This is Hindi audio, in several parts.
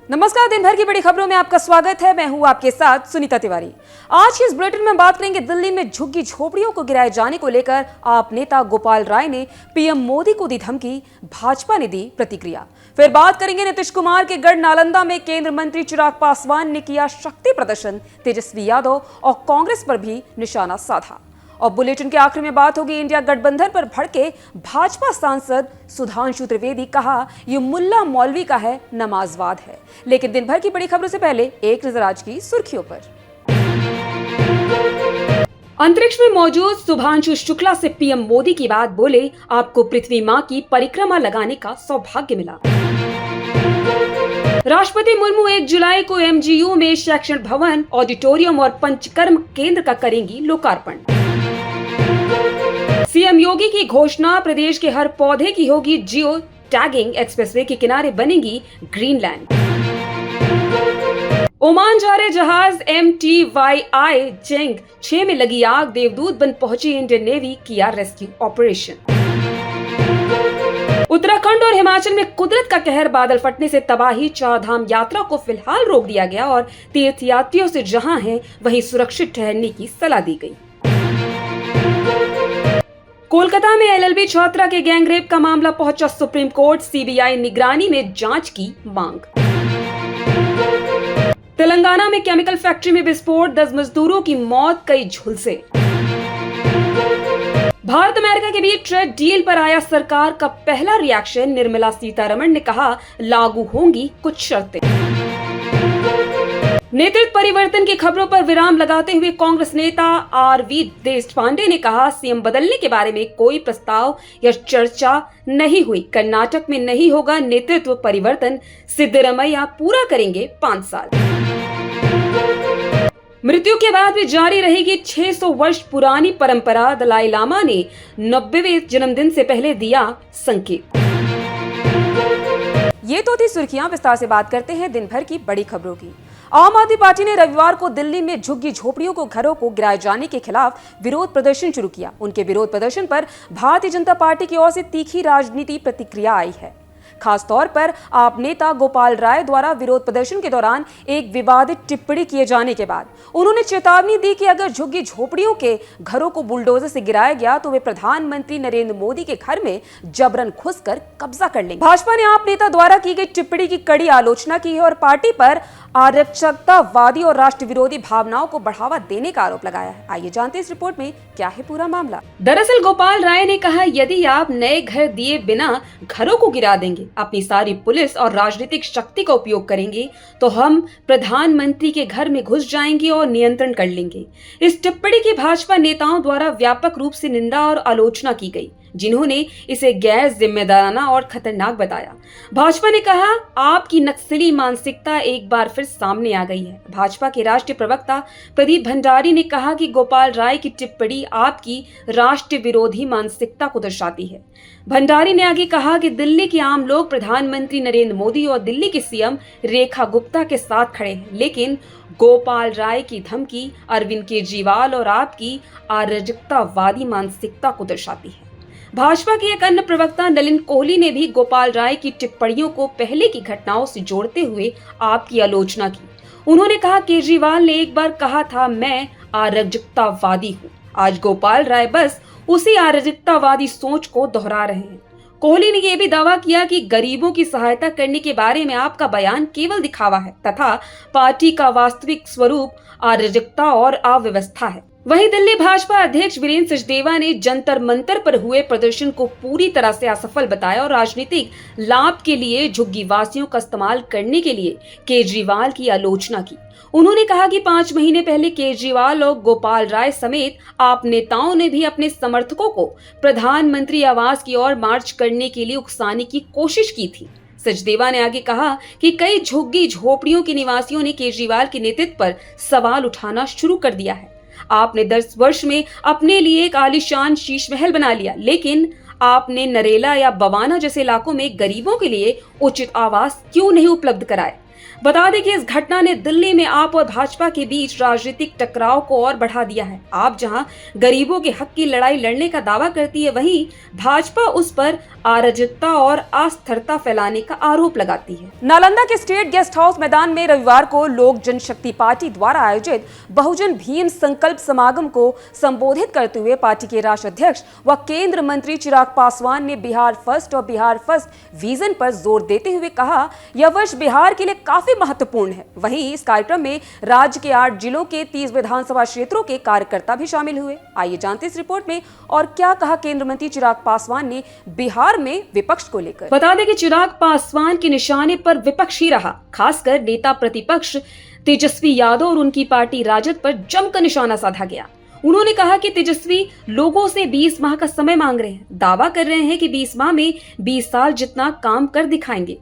नमस्कार। दिन भर की बड़ी खबरों में आपका स्वागत है। मैं हूं आपके साथ सुनीता तिवारी। आज की इस बुलेटिन में बात करेंगे दिल्ली में झुग्गी झोपड़ियों को गिराए जाने को लेकर आप नेता गोपाल राय ने पीएम मोदी को दी धमकी, भाजपा ने दी प्रतिक्रिया। फिर बात करेंगे नीतीश कुमार के गढ़ नालंदा में केंद्रीय मंत्री चिराग पासवान ने किया शक्ति प्रदर्शन, तेजस्वी यादव और कांग्रेस पर भी निशाना साधा। और बुलेटिन के आखिर में बात होगी इंडिया गठबंधन पर भड़के भाजपा सांसद सुधांशु त्रिवेदी, कहा ये मुल्ला मौलवी का है, नमाजवाद है। लेकिन दिन भर की बड़ी खबरों से पहले एक नजर आज की सुर्खियों पर। अंतरिक्ष में मौजूद सुधांशु शुक्ला से पीएम मोदी की बात बोले, आपको पृथ्वी मां की परिक्रमा लगाने का सौभाग्य मिला। राष्ट्रपति मुर्मू 1 जुलाई को एमजीयू में शैक्षणिक भवन, ऑडिटोरियम और पंचकर्म केंद्र का करेंगी लोकार्पण। सीएम योगी की घोषणा, प्रदेश के हर पौधे की होगी जियो टैगिंग, एक्सप्रेसवे के किनारे बनेगी ग्रीनलैंड। ओमान जा रहे जहाज MTYI जेंग 6 में लगी आग, देवदूत बन पहुंची इंडियन नेवी, किया रेस्क्यू ऑपरेशन। उत्तराखंड और हिमाचल में कुदरत का कहर, बादल फटने से तबाही, 4 धाम यात्रा को फिलहाल रोक दिया गया और तीर्थयात्रियों से जहां हैं वहीं सुरक्षित ठहरने की सलाह दी गई। कोलकाता में LLB छात्रा के गैंगरेप का मामला पहुंचा सुप्रीम कोर्ट, सीबीआई निगरानी में जांच की मांग। तेलंगाना में केमिकल फैक्ट्री में विस्फोट, 10 मजदूरों की मौत, कई झुलसे। भारत अमेरिका के बीच ट्रेड डील पर आया सरकार का पहला रिएक्शन, निर्मला सीतारमण ने कहा लागू होंगी कुछ शर्तें। नेतृत्व परिवर्तन की खबरों पर विराम लगाते हुए कांग्रेस नेता RV देशपांडे ने कहा, सीएम बदलने के बारे में कोई प्रस्ताव या चर्चा नहीं हुई। कर्नाटक में नहीं होगा नेतृत्व परिवर्तन, सिद्धरमैया पूरा करेंगे 5 साल। मृत्यु के बाद भी जारी रहेगी 600 वर्ष पुरानी परंपरा, दलाई लामा ने 90वें जन्मदिन से पहले दिया संकेत। ये तो थी सुर्खियां, विस्तार से बात करते हैं दिन भर की बड़ी खबरों की। आम आदमी पार्टी ने रविवार को दिल्ली में झुग्गी झोपड़ियों को घरों को गिराए जाने के खिलाफ विरोध प्रदर्शन शुरू किया। उनके विरोध प्रदर्शन पर भारतीय जनता पार्टी की ओर से तीखी राजनीति प्रतिक्रिया आई है। खास तौर पर आप नेता गोपाल राय द्वारा विरोध प्रदर्शन के दौरान एक विवादित टिप्पणी किए जाने के बाद उन्होंने चेतावनी दी कि अगर झुग्गी झोपड़ियों के घरों को बुलडोजर से गिराया गया तो वे प्रधानमंत्री नरेंद्र मोदी के घर में जबरन घुसकर कब्जा कर लेंगे। भाजपा ने आप नेता द्वारा की गई टिप्पणी की कड़ी आलोचना की है और पार्टी पर आरक्षकतावादी और राष्ट्र विरोधी भावनाओं को बढ़ावा देने का आरोप लगाया है। आइए जानते हैं इस रिपोर्ट में क्या है पूरा मामला। दरअसल गोपाल राय ने कहा, यदि आप नए घर दिए बिना घरों को गिरा देंगे, अपनी सारी पुलिस और राजनीतिक शक्ति का उपयोग करेंगे, तो हम प्रधानमंत्री के घर में घुस जाएंगे और नियंत्रण कर लेंगे। इस टिप्पणी की भाजपा नेताओं द्वारा व्यापक रूप से निंदा और आलोचना की गई, जिन्होंने इसे गैर जिम्मेदाराना और खतरनाक बताया। भाजपा ने कहा, आपकी नक्सली मानसिकता एक बार फिर सामने आ गई है। भाजपा के राष्ट्रीय प्रवक्ता प्रदीप भंडारी ने कहा कि गोपाल राय की टिप्पणी आपकी राष्ट्र विरोधी मानसिकता को दर्शाती है। भंडारी ने आगे कहा कि दिल्ली के आम लोग प्रधानमंत्री नरेंद्र मोदी और दिल्ली की सीएम रेखा गुप्ता के साथ खड़े हैं, लेकिन गोपाल राय की धमकी अरविंद केजरीवाल और आपकी अराजकतावादी मानसिकता को दर्शाती है। भाजपा के एक अन्य प्रवक्ता नलिन कोहली ने भी गोपाल राय की टिप्पणियों को पहले की घटनाओं से जोड़ते हुए आपकी आलोचना की। उन्होंने कहा, केजरीवाल ने एक बार कहा था मैं अराजकतावादी हूँ। आज गोपाल राय बस उसी अराजकतावादी सोच को दोहरा रहे हैं। कोहली ने यह भी दावा किया कि गरीबों की सहायता करने के बारे में आपका बयान केवल दिखावा है तथा पार्टी का वास्तविक स्वरूप अराजकता और अव्यवस्था है। वहीं दिल्ली भाजपा अध्यक्ष वीरेंद्र सचदेवा ने जंतर मंतर पर हुए प्रदर्शन को पूरी तरह से असफल बताया और राजनीतिक लाभ के लिए झुग्गी वासियों का इस्तेमाल करने के लिए केजरीवाल की आलोचना की। उन्होंने कहा कि 5 महीने पहले केजरीवाल और गोपाल राय समेत आप नेताओं ने भी अपने समर्थकों को प्रधानमंत्री आवास की ओर मार्च करने के लिए उकसाने की कोशिश की थी। सचदेवा ने आगे कहा कि कई झुग्गी झोपड़ियों के निवासियों ने केजरीवाल के नेतृत्व पर सवाल उठाना शुरू कर दिया है। आपने 10 वर्ष में अपने लिए एक आलीशान शीश महल बना लिया, लेकिन आपने नरेला या बवाना जैसे इलाकों में गरीबों के लिए उचित आवास क्यों नहीं उपलब्ध कराए? बता दें कि इस घटना ने दिल्ली में आप और भाजपा के बीच राजनीतिक टकराव को और बढ़ा दिया है। आप जहां गरीबों के हक की लड़ाई लड़ने का दावा करती है, वहीं भाजपा उस पर अराजकता और अस्थिरता फैलाने का आरोप लगाती है। नालंदा के स्टेट गेस्ट हाउस मैदान में रविवार को लोक जनशक्ति पार्टी द्वारा आयोजित बहुजन भीम संकल्प समागम को संबोधित करते हुए पार्टी के राष्ट्रीय अध्यक्ष व केंद्र मंत्री चिराग पासवान ने बिहार फर्स्ट और बिहार फर्स्ट विजन पर जोर देते हुए कहा, यह वर्ष बिहार के लिए काफी महत्वपूर्ण है। वहीं इस कार्यक्रम में राज्य के 8 जिलों के 30 विधानसभा क्षेत्रों के कार्यकर्ता भी शामिल हुए। आइए जानते इस रिपोर्ट में और क्या कहा केंद्र मंत्री चिराग पासवान ने बिहार में विपक्ष को लेकर। बता दें कि चिराग पासवान के निशाने पर विपक्ष ही रहा, खासकर नेता प्रतिपक्ष तेजस्वी यादव और उनकी पार्टी राजद पर जमकर निशाना साधा गया। उन्होंने कहा कि तेजस्वी लोगों से 20 माह का समय मांग रहे हैं, दावा कर रहे हैं कि 20 माह में 20 साल जितना काम कर दिखाएंगे।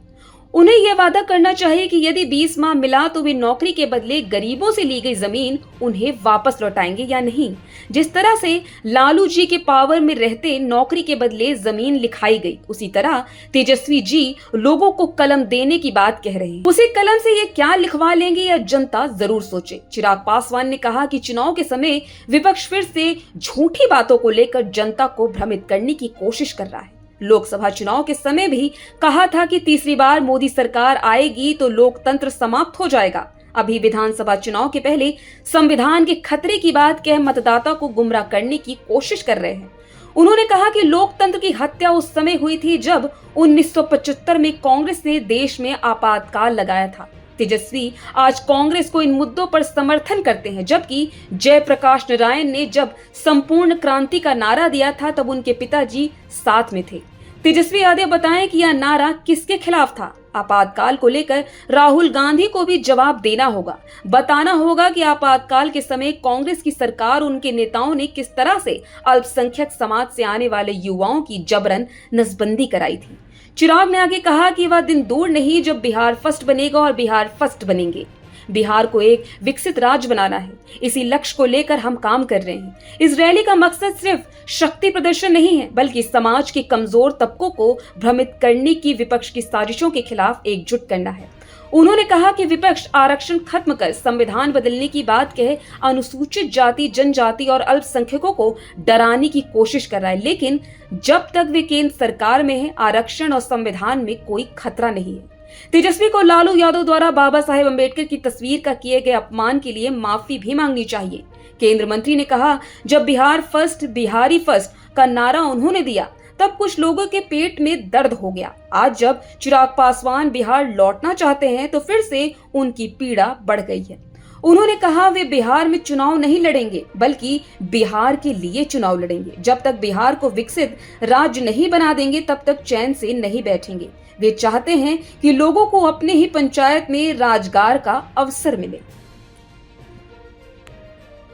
उन्हें यह वादा करना चाहिए कि यदि 20 माह मिला तो वे नौकरी के बदले गरीबों से ली गई जमीन उन्हें वापस लौटाएंगे या नहीं। जिस तरह से लालू जी के पावर में रहते नौकरी के बदले जमीन लिखाई गई, उसी तरह तेजस्वी जी लोगों को कलम देने की बात कह रहे हैं। उसी कलम से ये क्या लिखवा लेंगे यह जनता जरूर सोचे। चिराग पासवान ने कहा कि चुनाव के समय विपक्ष फिर से झूठी बातों को लेकर जनता को भ्रमित करने की कोशिश कर रहा है। लोकसभा चुनाव के समय भी कहा था कि तीसरी बार मोदी सरकार आएगी तो लोकतंत्र समाप्त हो जाएगा। अभी विधानसभा चुनाव के पहले संविधान के खतरे की बात कह मतदाता को गुमराह करने की कोशिश कर रहे हैं। उन्होंने कहा कि लोकतंत्र की हत्या उस समय हुई थी जब 1975 में कांग्रेस ने देश में आपातकाल लगाया था। तेजस्वी आज कांग्रेस को इन मुद्दों पर समर्थन करते हैं, जबकि जयप्रकाश नारायण ने जब संपूर्ण क्रांति का नारा दिया था तब उनके पिताजी साथ में थे। तेजस्वी यादव बताएं कि यह नारा किसके खिलाफ था। आपातकाल को लेकर राहुल गांधी को भी जवाब देना होगा, बताना होगा कि आपातकाल के समय कांग्रेस की सरकार उनके नेताओं ने किस तरह से अल्पसंख्यक समाज से आने वाले युवाओं की जबरन नसबंदी कराई थी। चिराग ने आगे कहा कि वह दिन दूर नहीं जब बिहार फर्स्ट बनेगा और बिहार फर्स्ट बनेंगे। बिहार को एक विकसित राज्य बनाना है, इसी लक्ष्य को लेकर हम काम कर रहे हैं। इस रैली का मकसद सिर्फ शक्ति प्रदर्शन नहीं है, बल्कि समाज के कमजोर तबकों को भ्रमित करने की विपक्ष की साजिशों के खिलाफ एकजुट करना है। उन्होंने कहा कि विपक्ष आरक्षण खत्म कर संविधान बदलने की बात कहे अनुसूचित जाति, जनजाति और अल्पसंख्यकों को डराने की कोशिश कर रहा है, लेकिन जब तक वे केंद्र सरकार में है, आरक्षण और संविधान में कोई खतरा नहीं है। तेजस्वी को लालू यादव द्वारा बाबा साहेब अम्बेडकर की तस्वीर का किए गए अपमान के लिए माफी भी मांगनी चाहिए। केंद्र मंत्री ने कहा, जब बिहार फर्स्ट बिहारी फर्स्ट का नारा उन्होंने दिया तब कुछ लोगों के पेट में दर्द हो गया। आज जब चिराग पासवान बिहार लौटना चाहते हैं तो फिर से उनकी पीड़ा बढ़ गई है। उन्होंने कहा वे बिहार में चुनाव नहीं लड़ेंगे, बल्कि बिहार के लिए चुनाव लड़ेंगे। जब तक बिहार को विकसित राज्य नहीं बना देंगे तब तक चैन से नहीं बैठेंगे। वे चाहते हैं कि लोगों को अपने ही पंचायत में रोजगार का अवसर मिले।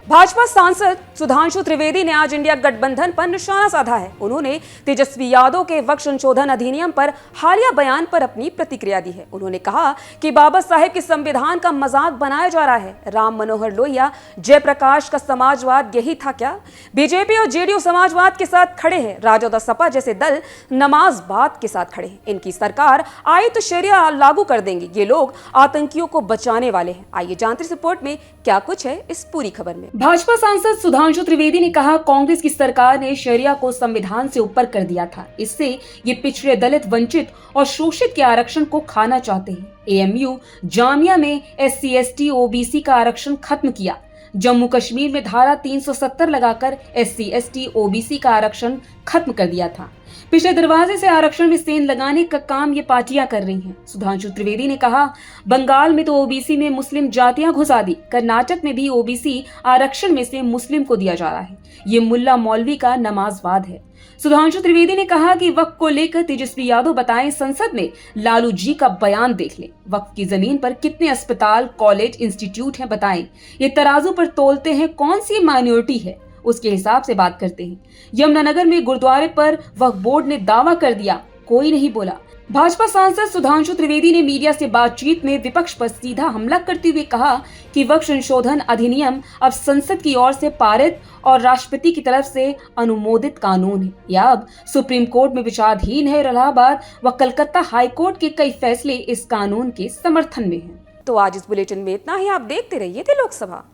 भाजपा सांसद सुधांशु त्रिवेदी ने आज इंडिया गठबंधन पर निशाना साधा है। उन्होंने तेजस्वी यादव के वक्त संशोधन अधिनियम पर हालिया बयान पर अपनी प्रतिक्रिया दी है। उन्होंने कहा कि बाबा साहेब के संविधान का मजाक बनाया जा रहा है। राम मनोहर लोहिया, जयप्रकाश का समाजवाद यही था क्या? बीजेपी और जेडीयू समाजवाद के साथ खड़े हैं, राजद और सपा जैसे दल नमाजबाद के साथ खड़े हैं। इनकी सरकार आई तो शरिया लागू कर देंगे। ये लोग आतंकियों को बचाने वाले हैं। आइए जानते इस रिपोर्ट में क्या कुछ है इस पूरी खबर में। भाजपा सांसद सुधांशु त्रिवेदी ने कहा, कांग्रेस की सरकार ने शरिया को संविधान से ऊपर कर दिया था। इससे ये पिछड़े, दलित, वंचित और शोषित के आरक्षण को खाना चाहते हैं। एएमयू जामिया में SC ST OBC का आरक्षण खत्म किया। जम्मू कश्मीर में धारा 370 लगाकर SC ST OBC का आरक्षण खत्म कर दिया था। पिछले दरवाजे से आरक्षण में सेंध लगाने का काम ये पार्टियां कर रही हैं। सुधांशु त्रिवेदी ने कहा, बंगाल में तो OBC में मुस्लिम जातियां घुसा दी, कर्नाटक में भी OBC आरक्षण में से मुस्लिम को दिया जा रहा है। ये मुल्ला मौलवी का नमाजवाद है। सुधांशु त्रिवेदी ने कहा कि वक्फ को लेकर तेजस्वी यादव बताएं, संसद में लालू जी का बयान देख लें। वक्फ की जमीन पर कितने अस्पताल, कॉलेज, इंस्टीट्यूट हैं बताएं। ये तराजू पर तोलते हैं कौन सी माइनॉरिटी है, उसके हिसाब से बात करते हैं। यमुनानगर में गुरुद्वारे पर वक्फ बोर्ड ने दावा कर दिया, कोई नहीं बोला। भाजपा सांसद सुधांशु त्रिवेदी ने मीडिया से बातचीत में विपक्ष पर सीधा हमला करते हुए कहा कि वक्फ संशोधन अधिनियम अब संसद की ओर से पारित और राष्ट्रपति की तरफ से अनुमोदित कानून है। यह अब सुप्रीम कोर्ट में विचाराधीन है और इलाहाबाद व कलकत्ता हाई कोर्ट के कई फैसले इस कानून के समर्थन में हैं। तो आज इस बुलेटिन में इतना ही। आप देखते रहिए थे लोकसभा।